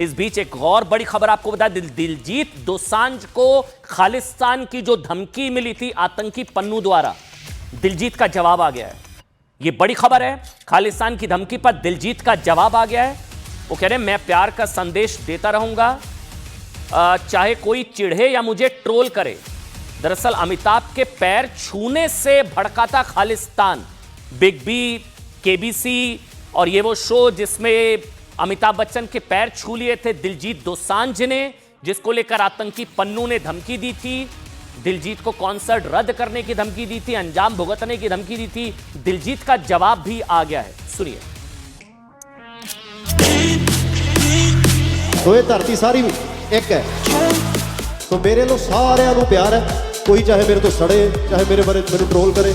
इस बीच एक और बड़ी खबर आपको बता दें, दिलजीत दोसांझ को खालिस्तान की जो धमकी मिली थी आतंकी पन्नू द्वारा, दिलजीत का जवाब आ गया है। यह बड़ी खबर है। खालिस्तान की धमकी पर दिलजीत का जवाब आ गया है। वो कह रहे हैं मैं प्यार का संदेश देता रहूंगा, चाहे कोई चिढ़े या मुझे ट्रोल करे। दरअसल अमिताभ के पैर छूने से भड़का था खालिस्तान। बिग बी, केबीसी और ये वो शो जिसमें अमिताभ बच्चन के पैर छू लिए थे दिलजीत दोसांझ ने, जिसको लेकर आतंकी पन्नू ने धमकी दी थी। दिलजीत को कॉन्सर्ट रद्द करने की धमकी दी थी, अंजाम भुगतने की धमकी दी थी। दिलजीत का जवाब भी आ गया है, सुनिए। तो ये धरती सारी एक है, तो मेरे लो सारे नु प्यार है। कोई चाहे मेरे तो सड़े, चाहे मेरे बारे मेरे ट्रोल करे।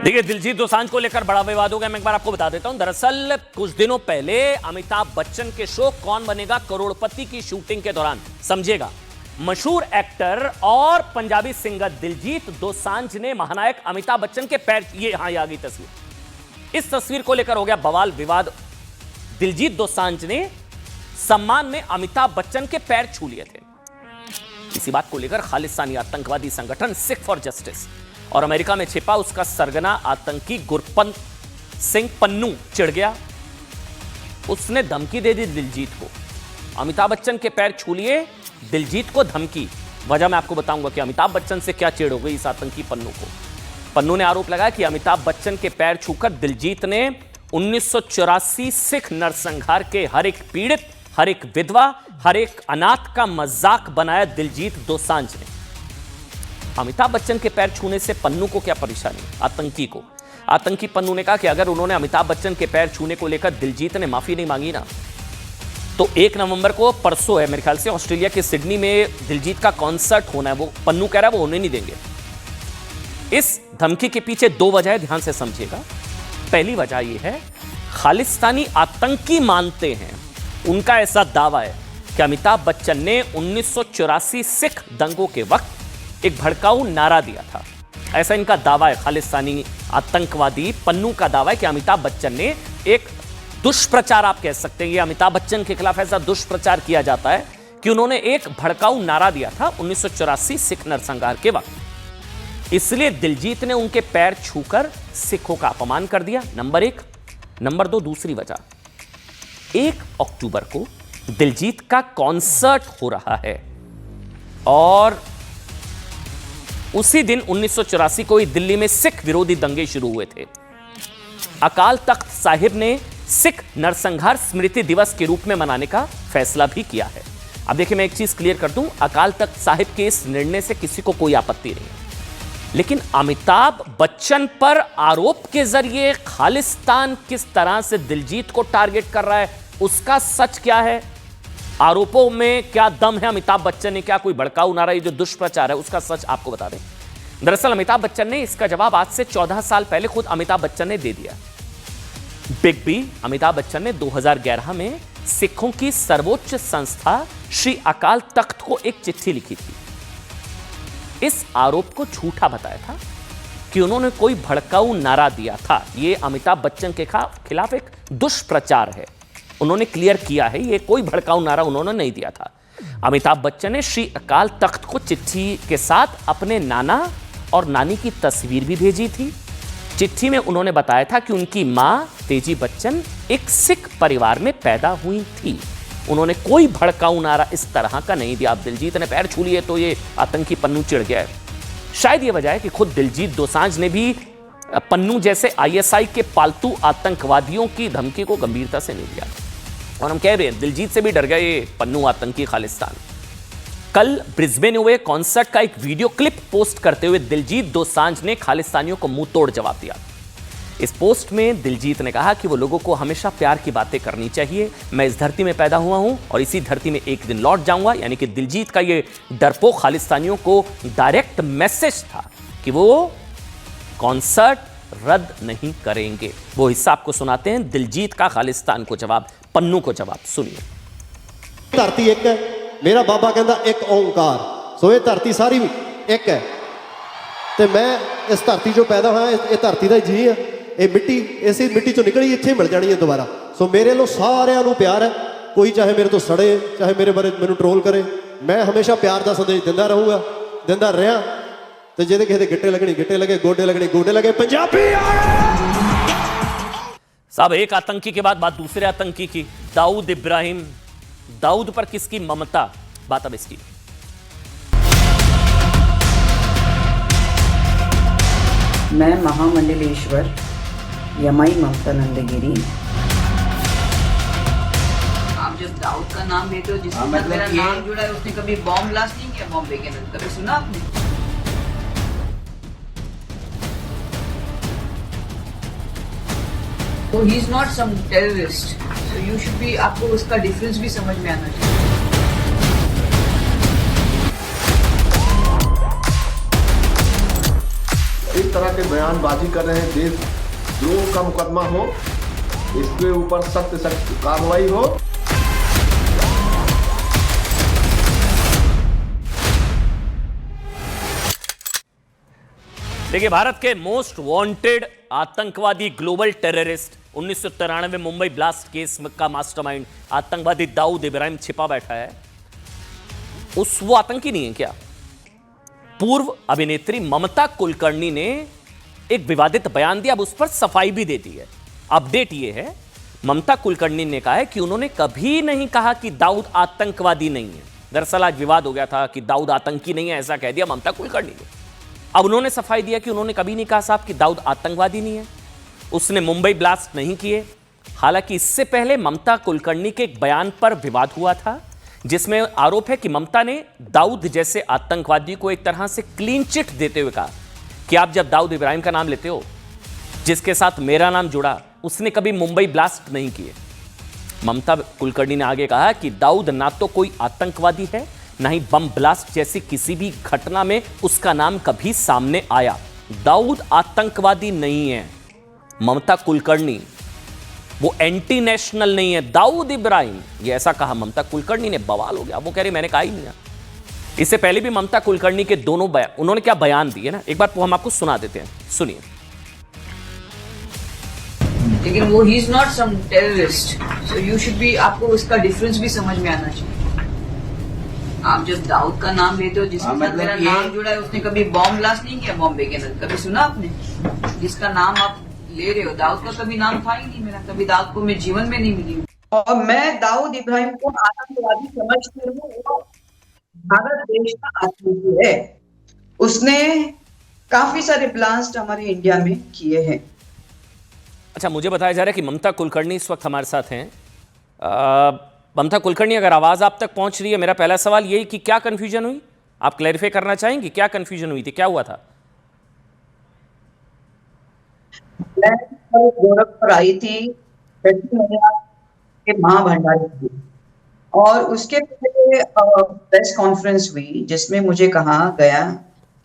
देखिए, दिलजीत दोसांझ को लेकर बड़ा विवाद हो गया। मैं एक बार आपको बता देता हूं। दरअसल कुछ दिनों पहले अमिताभ बच्चन के शो कौन बनेगा करोड़पति की शूटिंग के दौरान, समझिएगा, मशहूर एक्टर और पंजाबी सिंगर दिलजीत दोसांझ ने महानायक अमिताभ बच्चन के पैर, ये हाँ, ये आ गई तस्वीर। इस तस्वीर को लेकर हो गया बवाल विवाद। दिलजीत दोसांझ ने सम्मान में अमिताभ बच्चन के पैर छू लिए थे। इसी बात को लेकर खालिस्तानी आतंकवादी संगठन सिख फॉर जस्टिस और अमेरिका में छिपा उसका सरगना आतंकी गुरपंत सिंह पन्नू चिढ़ गया। उसने धमकी दे दी दिलजीत को। अमिताभ बच्चन के पैर छू लिए, दिलजीत को धमकी। वजह मैं आपको बताऊंगा कि अमिताभ बच्चन से क्या चिढ़ हो गई इस आतंकी पन्नू को। पन्नू ने आरोप लगाया कि अमिताभ बच्चन के पैर छूकर दिलजीत ने 1984 सिख नरसंहार के हर एक पीड़ित, हर एक विधवा, हर एक अनाथ का मजाक बनाया दिलजीत दोसांझ ने। अमिताभ बच्चन के पैर छूने से पन्नू को क्या परेशानी, आतंकी को। आतंकी पन्नू ने कहा कि अगर उन्होंने अमिताभ बच्चन के पैर छूने को लेकर दिलजीत ने माफी नहीं मांगी ना, तो 1 नवंबर को, परसों है मेरे ख्याल से, ऑस्ट्रेलिया के सिडनी में दिलजीत का कॉन्सर्ट होना है। वो पन्नू कह रहा है वो होने नहीं देंगे। इस धमकी के पीछे 2 वजह है, ध्यान से समझिएगा। पहली वजह यह है, खालिस्तानी आतंकी मानते हैं, उनका ऐसा दावा है कि अमिताभ बच्चन ने 1984 सिख दंगों के वक्त एक भड़काऊ नारा दिया था। ऐसा इनका दावा है। खालिस्तानी आतंकवादी पन्नू का दावा है कि अमिताभ बच्चन ने एक दुष्प्रचार, आप कह सकते हैं, ये अमिताभ बच्चन के खिलाफ ऐसा दुष्प्रचार किया जाता है कि उन्होंने एक भड़काऊ नारा दिया था 1984 सिख नरसंहार के वक्त। इसलिए दिलजीत ने उनके पैर छूकर सिखों का अपमान कर दिया, नंबर 1। नंबर 2, दूसरी वजह, 1 अक्टूबर को दिलजीत का कॉन्सर्ट हो रहा है और उसी दिन 1984 को ही दिल्ली में सिख विरोधी दंगे शुरू हुए थे। अकाल तख्त साहिब ने सिख नरसंहार स्मृति दिवस के रूप में मनाने का फैसला भी किया है। अब देखिए, मैं एक चीज क्लियर कर दूं, अकाल तख्त साहिब के इस निर्णय से किसी को कोई आपत्ति नहीं है, लेकिन अमिताभ बच्चन पर आरोप के जरिए खालिस्तान किस तरह से दिलजीत को टारगेट कर रहा है, उसका सच क्या है, आरोपों में क्या दम है, अमिताभ बच्चन ने क्या कोई भड़काऊ नारा, ये जो दुष्प्रचार है, उसका सच आपको बता दें। दरअसल अमिताभ बच्चन ने इसका जवाब आज से 14 साल पहले खुद अमिताभ बच्चन ने दे दिया। बिग बी, अमिताभ बच्चन ने 2011 में सिखों की सर्वोच्च संस्था श्री अकाल तख्त को एक चिट्ठी लिखी थी। इस आरोप को झूठा बताया था कि उन्होंने कोई भड़काऊ नारा दिया था। यह अमिताभ बच्चन के खिलाफ एक दुष्प्रचार है। उन्होंने क्लियर किया है, ये कोई भड़काऊ नारा उन्होंने नहीं दिया था। अमिताभ बच्चन ने श्री अकाल तख्त को चिट्ठी के साथ अपने नाना और नानी की तस्वीर भी भेजी थी। चिट्ठी में उन्होंने बताया था कि उनकी मां तेजी बच्चन एक सिख परिवार में पैदा हुई थी। उन्होंने कोई भड़काऊ नारा इस तरह का नहीं दिया। अब दिलजीत ने पैर छू लिए तो ये आतंकी पन्नू चिढ़ गया है। शायद ये वजह है कि खुद दिलजीत दोसांझ ने भी पन्नू जैसे आईएसआई के पालतू आतंकवादियों की धमकी को गंभीरता से नहीं लिया। और हम कह रहे हैं दिलजीत से भी डर गए ये पन्नू आतंकी खालिस्तान। कल ब्रिस्बेन हुए कॉन्सर्ट का एक वीडियो क्लिप पोस्ट करते हुए दिलजीत दोसांझ ने खालिस्तानियों को मुंह तोड़ जवाब दिया। इस पोस्ट में दिलजीत ने कहा कि वो लोगों को हमेशा प्यार की बातें करनी चाहिए। मैं इस धरती में पैदा हुआ हूं और इसी धरती में एक दिन लौट जाऊंगा। यानी कि दिलजीत का ये डरपोक खालिस्तानियों को डायरेक्ट मैसेज था कि वो कॉन्सर्ट रद्द नहीं करेंगे। वो हिस्सा आपको सुनाते हैं दिलजीत का खालिस्तान को जवाब, पन्नू को जवाब, सुनिए। धरती एक है, मेरा बाबा कहता एक ओंकार, सो ये धरती सारी एक है ਤੇ ਮੈਂ ਇਸ ਧਰਤੀ 'ਚੋਂ ਪੈਦਾ ਹੋਇਆ, ਇਹ ਧਰਤੀ ਦਾ ਜੀ ਹੈ, ਇਹ ਮਿੱਟੀ ਇਸੇ ਮਿੱਟੀ 'ਚੋਂ ਨਿਕਲੀ ਇੱਥੇ ਮਿਲ ਜਾਣੀ ਹੈ ਦੁਬਾਰਾ। ਸੋ ਮੇਰੇ ਲੋ ਸਾਰਿਆਂ ਨੂੰ ਪਿਆਰ ਹੈ, ਕੋਈ ਚਾਹੇ ਮੇਰੇ ਤੋਂ ਸੜੇ, ਚਾਹੇ ਮੇਰੇ ਬਾਰੇ ਮੈਨੂੰ ਟ੍ਰੋਲ ਕਰੇ, ਮੈਂ ਹਮੇਸ਼ਾ ਪਿਆਰ ਦਾ ਸੰਦੇਸ਼ ਦਿੰਦਾ ਰਹੂੰਗਾ, ਦਿੰਦਾ ਰਿਹਾ। ਤੇ ਜਿਹਦੇ ਕਿਸੇ ਦੇ ਗਿੱਟੇ ਲੱਗਣੀ ਗਿੱਟੇ ਲੱਗੇ, ਗੋਡੇ ਲੱਗਣੇ ਗੋਡੇ ਲੱਗੇ, ਪੰਜਾਬੀ साहब एक आतंकी के बाद बात दूसरे आतंकी की। दाऊद इब्राहिम, दाऊद पर किसकी ममता, बात अब इसकी। मैं महामंडलेश्वर यमाई ममता नंदगिरी। आप जब दाऊद का नाम लेते हो, जिसके साथ मेरा नाम जुड़ा है, उसने कभी बॉम्ब ब्लास्ट नहीं किया बॉम्बे के अंदर, कभी सुना आपने? तो he is not some terrorist, so you should be, आपको उसका डिफरेंस भी समझ में आना चाहिए। इस तरह के बयानबाजी कर रहे हैं, देशद्रोह का मुकदमा हो, इसके ऊपर सख्त सख्त कार्रवाई हो। देखिए, भारत के मोस्ट वांटेड आतंकवादी, global terrorist, 1993 Mumbai blast case का मास्टरमाइंड आतंकवादी दाऊद इब्राहिम छिपा बैठा है। वो आतंकी नहीं है क्या? पूर्व अभिनेत्री ममता कुलकर्णी ने एक विवादित बयान दिया, अब उस पर सफाई भी दे दी है। अपडेट ये है, ममता कुलकर्णी ने कहा है कि उन्होंने कभी नहीं कहा कि दाऊद आतंकवादी नहीं है। दरअसल आज विवाद हो गया था कि दाऊद आतंकी नहीं है, ऐसा कह दिया ममता कुलकर्णी ने। अब उन्होंने सफाई दिया कि उन्होंने कभी नहीं कहा साहब कि दाऊद आतंकवादी नहीं है, उसने मुंबई ब्लास्ट नहीं किए। हालांकि इससे पहले ममता कुलकर्णी के एक बयान पर विवाद हुआ था, जिसमें आरोप है कि ममता ने दाऊद जैसे आतंकवादी को एक तरह से क्लीन चिट देते हुए कहा कि आप जब दाऊद इब्राहिम का नाम लेते हो, जिसके साथ मेरा नाम जुड़ा, उसने कभी मुंबई ब्लास्ट नहीं किए। ममता कुलकर्णी ने आगे कहा कि दाऊद ना तो कोई आतंकवादी है, ना ही बम ब्लास्ट जैसी किसी भी घटना में उसका नाम कभी सामने आया। दाऊद आतंकवादी नहीं है। ममता कुलकर्णी वो एंटी नेशनल नहीं है, दाऊद इब्राहिम, ये ऐसा कहा ममता कुलकर्णी ने। बवाल हो गया, वो कह रही मैंने कहा ही नहीं है। इससे पहले भी ममता कुलकर्णी के दोनों बयान, उन्होंने क्या बयान दिए ना, एक बार हम आपको सुना देते हैं, सुनिए। लेकिन वो he is not some terrorist, so you should be, आपको उसका डिफरेंस भी समझ में आना चाहिए। आप जब दाऊद का नाम लेते हो, जिसके साथ मेरा नाम जुड़ा है, उसने कभी बॉम्ब ब्लास्ट नहीं किया बॉम्बे के अंदर, कभी सुना आपने? जिसका नाम आप ले रहे हो, दाऊद का कभी नाम था ही नहीं मेरा, कभी दाऊद को मैं जीवन में नहीं मिली। और मैं दाऊद इब्राहिम को आतंकवादी समझती हूँ। वो भारत देश का आतंकी है, उसने काफी सारे ब्लास्ट हमारे इंडिया में किए हैं। अच्छा, मुझे बताया जा रहा है कि ममता कुलकर्णी इस वक्त हमारे साथ हैं। ममता कुलकर्णी, अगर आवाज आप तक पहुंच रही है, मेरा पहला सवाल यही कि क्या कंफ्यूजन हुई, आप क्लैरिफाई करना चाहेंगी, क्या कंफ्यूजन हुई थी, क्या हुआ था? मैं गोरखपुर आई थी के मां भंडारी थी, और उसके पहले प्रेस कॉन्फ्रेंस हुई जिसमें मुझे कहा गया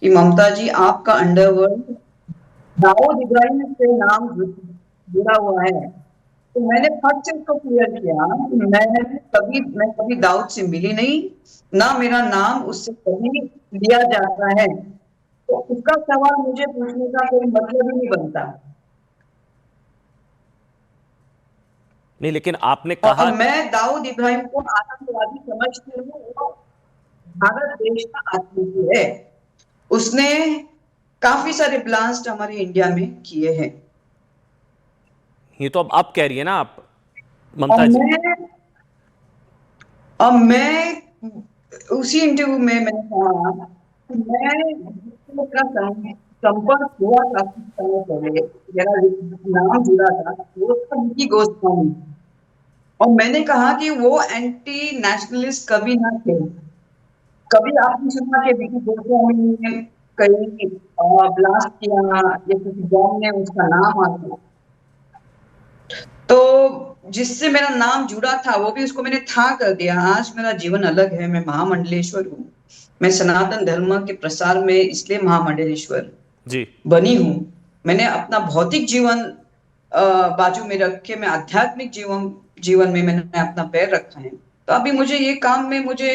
कि ममता जी, आपका अंडरवर्ल्ड दाऊद इब्राहिम से नाम जुड़ा हुआ है। तो मैंने फट से उसको क्लियर किया, मैं कभी दाऊद से मिली नहीं, ना मेरा नाम उससे कभी लिया जाता है। तो उसका सवाल मुझे पूछने का कोई मतलब ही नहीं बनता। नहीं, लेकिन आपने कहा, मैं दाऊद इब्राहिम को आतंकवादी समझती हूँ। वो भारत देश का आतंकी है, उसने काफी सारे ब्लास्ट हमारे इंडिया में किए हैं। ये तो अब आप कह रही है ना आप ममता जी। मैं उसी इंटरव्यू में मैंने कहा कि मैं का संपर्क हुआ काफी समय पहले, मेरा नाम जुड़ा था, वो था विकी गोस्वामी, और मैंने कहा कि वो एंटी नेशनलिस्ट कभी ना थे। कभी आपने सुना कि विकी गोस्वामी ने कहीं ब्लास्ट किया या किसी बॉम्ब ने उसका नाम आ गया, तो जिससे मेरा नाम जुड़ा था वो भी उसको मैंने था कर दिया। आज मेरा जीवन अलग है, मैं महामंडलेश्वर हूँ। मैं सनातन धर्म के प्रसार में इसलिए महामंडलेश्वर जी बनी हूँ। मैंने अपना भौतिक जीवन बाजू में रख के मैं आध्यात्मिक जीवन में मैंने अपना पैर रखा है। तो अभी मुझे ये काम में मुझे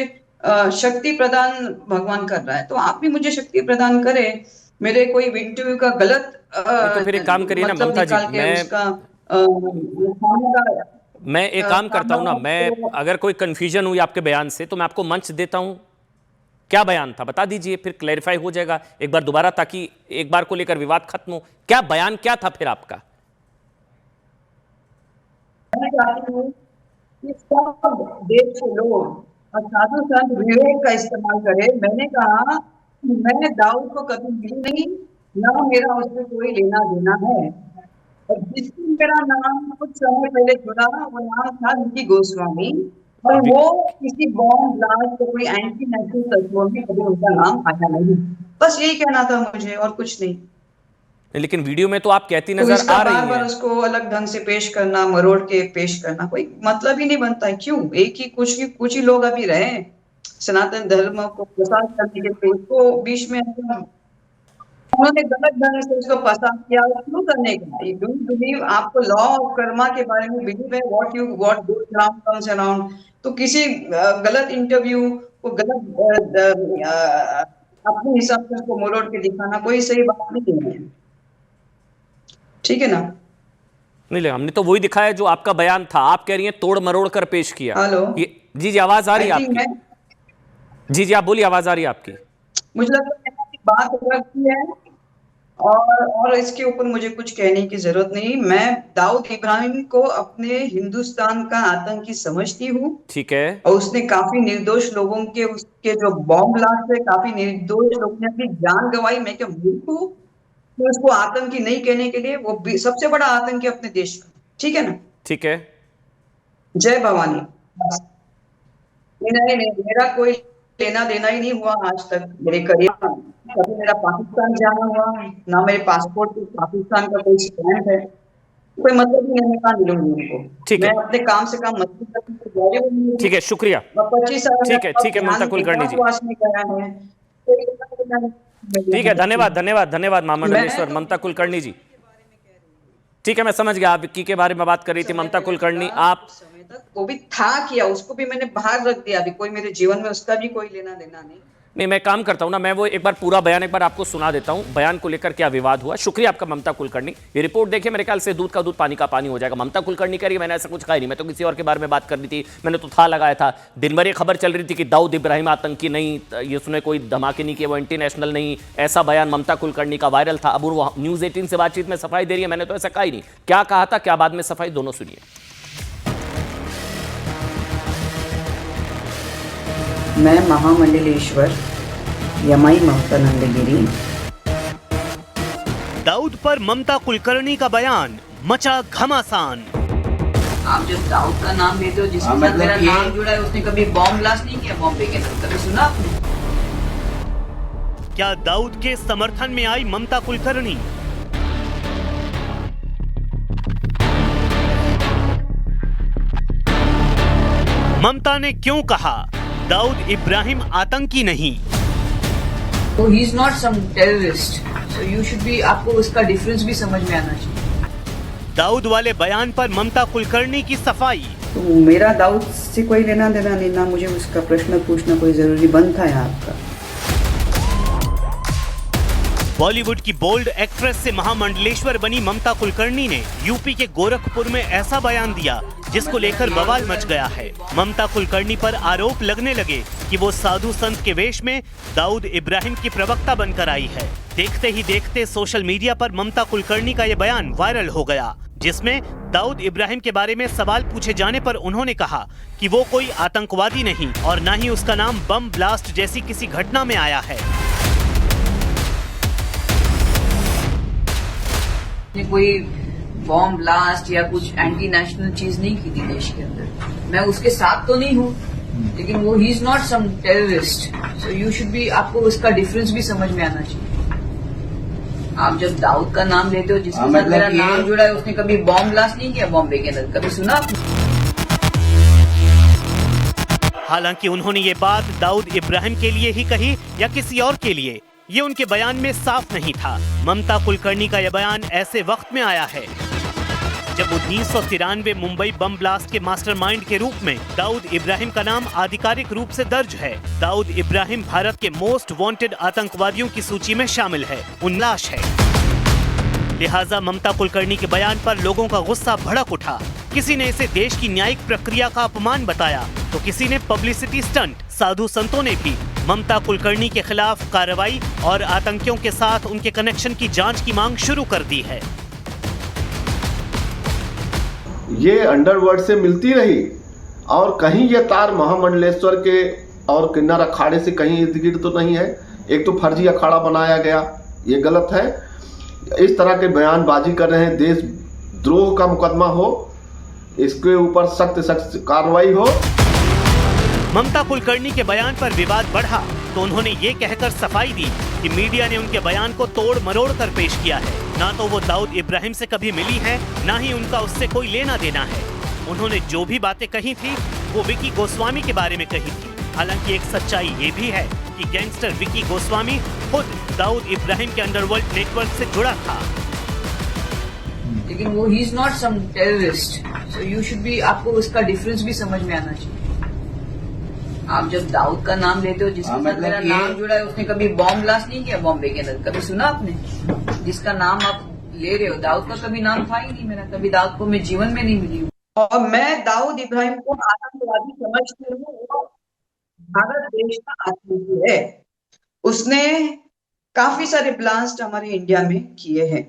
शक्ति प्रदान भगवान कर रहा है, तो आप भी मुझे शक्ति प्रदान करें। मेरे कोई इंटरव्यू का गलत तो फिर एक काम करिए ना मतलब ममता जी, निकाल के उसका मैं एक काम करता हूं ना, मैं अगर कोई कंफ्यूजन हुई आपके बयान से तो मैं आपको मंच देता हूं। क्या बयान था बता दीजिए, फिर क्लैरिफाई हो जाएगा एक बार दोबारा, ताकि एक बार को लेकर विवाद खत्म हो। क्या बयान क्या था फिर आपका? मैं चाहती हूँ कि सब देश के लोग और साधु संत विवेक का इस्तेमाल करें। मैंने कहा कि मैं दाऊद को कभी मिली नहीं, ना मेरा उससे कोई लेना देना है। और जिससे मेरा नाम कुछ समय पहले जुड़ा वो नाम था निकी गोस्वामी, और वो किसी बॉम्ब ब्लास्ट को कोई एंटी नेशनल तत्वों में कभी उनका नाम आया नहीं। बस यही कहना था मुझे, और कुछ नहीं। लेकिन वीडियो में तो आप कहती तो नजर इसका आ बार रही बार हैं। उसको अलग ढंग से पेश करना, मरोड़ के पेश करना, कोई मतलब ही नहीं बनता है। क्यों एक ही कुछ ही लोग अभी रहे सनातन धर्म को प्रसार करने के लिए, उसको बीच में उन्होंने गलत ढंग से उसको पसंद किया। क्यों करने का? यू डोंट बिलीव, आपको लॉ ऑफ कर्मा के बारे में बिलीव है, what goes around comes around. तो किसी गलत इंटरव्यू को गलत अपने हिसाब से उसको मरोड़ के दिखाना कोई सही बात नहीं है, ठीक है ना? नहीं ले, हमने तो वही दिखाया जो आपका बयान था। आप कह रही हैं तोड़ मरोड़ कर पेश किया। हेलो, ये जी आवाज आ रही है आई थिंक आपकी? जी आप बोलिए, आवाज आ रही है आपकी। मुझे लगता है कि बात रखी है, और इसके ऊपर मुझे कुछ कहने की जरूरत नहीं। मैं दाऊद इब्राहिम को अपने हिंदुस्तान का आतंकी समझती हूँ, ठीक है। और उसने काफी निर्दोष लोगों के, उसके जो बॉम्ब ब्लास्ट है, काफी निर्दोष लोगों ने अपनी जान गंवाई। मैं क्या मूर्ख हूँ तो उसको आतंकी नहीं कहने के लिए? वो सबसे बड़ा आतंकी अपने देश का, ठीक है ना? ठीक है। जय भवानी। नहीं, मेरा कोई लेना देना ही नहीं हुआ आज तक मेरे करियर। कभी मेरा पाकिस्तान जाना हुआ ना, मेरे पासपोर्ट पे पाकिस्तान का कोई स्टैंप है, कोई मतलब ही नहीं। मैं कहाँ मिलूंगी उनको? ठीक है। मैं अपने काम से काम मतलब, ठीक है, शुक्रिया। 25 साल ठीक है ममता कुलकर्णी जी। ठीक है, धन्यवाद महामंडलेश्वर ममता कुलकर्णी जी। ठीक है, मैं समझ गया आप की के बारे में बात कर रही थी ममता कुलकर्णी। आप समय तक वो भी था किया, उसको भी मैंने बाहर रख दिया। अभी कोई मेरे जीवन में उसका भी कोई लेना देना नहीं। मैं काम करता हूं ना, मैं वो एक बार पूरा बयान एक बार आपको सुना देता हूं, बयान को लेकर क्या विवाद हुआ। शुक्रिया आपका ममता कुलकर्णी। ये रिपोर्ट देखिए, मेरे ख्याल से दूध का दूध पानी का पानी हो जाएगा। ममता कुलकर्णी कह रही है मैंने ऐसा कुछ कहा ही नहीं, मैं तो किसी और के बारे में बात कर रही थी। मैंने तो था लगाया था, दिन भर ये खबर चल रही थी कि दाऊद इब्राहिम आतंकी नहीं, ये उसने कोई धमाके नहीं किए, वो इंटरनेशनल नहीं। ऐसा बयान ममता कुलकर्णी का वायरल था। अब वो न्यूज़ 18 से बातचीत में सफाई दे रही है मैंने तो ऐसा कहा ही नहीं। क्या कहा था, क्या बाद में सफाई, दोनों सुनिए। मैं महामंडलेश्वर यमाई ममता नंदगिरी। दाऊद पर ममता कुलकर्णी का बयान मचा घमासान। आप जब दाऊद का नाम लेते हो, जिसके साथ मेरा नाम जुड़ा है, उसने कभी बॉम्ब ब्लास्ट नहीं किया बॉम्बे के अंदर, कभी सुना आपने? क्या दाऊद के समर्थन में आई ममता कुलकर्णी? ममता ने क्यों कहा दाऊद इब्राहिम आतंकी नहीं? तो he is not some terrorist, so you should be, आपको उसका डिफरेंस भी समझ में आना चाहिए। दाऊद वाले बयान पर ममता कुलकर्णी की सफाई। तो मेरा दाऊद से कोई लेना देना नहीं, ना मुझे उसका प्रश्न पूछना कोई जरूरी बनता है आपका। बॉलीवुड की बोल्ड एक्ट्रेस से महामंडलेश्वर बनी ममता कुलकर्णी ने यूपी के गोरखपुर में ऐसा बयान दिया जिसको लेकर बवाल मच गया है। ममता कुलकर्णी पर आरोप लगने लगे कि वो साधु संत के वेश में दाऊद इब्राहिम की प्रवक्ता बनकर आई है। देखते ही देखते सोशल मीडिया पर ममता कुलकर्णी का ये बयान वायरल हो गया, जिसमें दाऊद इब्राहिम के बारे में सवाल पूछे जाने पर उन्होंने कहा कि वो कोई आतंकवादी नहीं और न ही उसका नाम बम ब्लास्ट जैसी किसी घटना में आया है। कोई बॉम्ब ब्लास्ट या कुछ एंटी नेशनल चीज नहीं की थी देश के अंदर। मैं उसके साथ तो नहीं हूँ, लेकिन वो he is not some terrorist, so you should be, आपको उसका डिफरेंस भी समझ में आना चाहिए। आप जब दाऊद का नाम लेते हो, जिसके साथ मेरा नाम जुड़ा है, उसने कभी बॉम्ब ब्लास्ट नहीं किया बॉम्बे के अंदर, कभी सुना आपने? हालांकि उन्होंने ये बात दाऊद इब्राहिम के लिए ही कही या किसी और के लिए, ये उनके बयान में साफ नहीं था। ममता कुलकर्णी का यह बयान ऐसे वक्त में आया है जब 1993 मुंबई बम ब्लास्ट के मास्टरमाइंड के रूप में दाऊद इब्राहिम का नाम आधिकारिक रूप से दर्ज है। दाऊद इब्राहिम भारत के मोस्ट वांटेड आतंकवादियों की सूची में शामिल है, उल्लास है। लिहाजा ममता कुलकर्णी के बयान पर लोगों का गुस्सा भड़क उठा। किसी ने इसे देश की न्यायिक प्रक्रिया का अपमान बताया, तो किसी ने पब्लिसिटी स्टंट। साधु संतों ने भी ममता कुलकर्णी के खिलाफ कार्रवाई और आतंकियों के साथ उनके कनेक्शन की जांच की मांग शुरू कर दी है। ये अंडरवर्ल्ड से मिलती रही और कहीं ये तार महामंडलेश्वर के और किन्नर अखाड़े से कहीं इर्द गिर्द तो नहीं है। एक तो फर्जी अखाड़ा बनाया गया, ये गलत है। इस तरह के बयानबाजी कर रहे हैं, देशद्रोह का मुकदमा हो, इसके ऊपर सख्त सख्त कार्रवाई हो। ममता कुलकर्णी के बयान पर विवाद बढ़ा तो उन्होंने ये कहकर सफाई दी कि मीडिया ने उनके बयान को तोड़ मरोड़ कर पेश किया है। ना तो वो दाऊद इब्राहिम से कभी मिली है, ना ही उनका उससे कोई लेना देना है। उन्होंने जो भी बातें कही थी वो विकी गोस्वामी के बारे में कही थी। हालांकि एक सच्चाई ये भी है कि गैंगस्टर विकी गोस्वामी खुद दाऊद इब्राहिम के अंडरवर्ल्ड नेटवर्क से जुड़ा था। लेकिन वो he is not some terrorist, so you should be, आपको उसका डिफरेंस भी समझ में आना चाहिए। आप जब दाऊद का नाम लेते हो, जिसके साथ मेरा नाम जुड़ा है, उसने कभी बॉम्ब ब्लास्ट नहीं किया बॉम्बे के अंदर, कभी सुना आपने? जिसका नाम आप ले रहे हो, दाऊद का कभी नाम था ही नहीं मेरा, कभी दाऊद को मैं जीवन में नहीं मिली हूँ। और मैं दाऊद इब्राहिम को आतंकवादी समझती हूँ। वो भारत देश का आतंकी है। उसने काफी सारे ब्लास्ट हमारे इंडिया में किए हैं।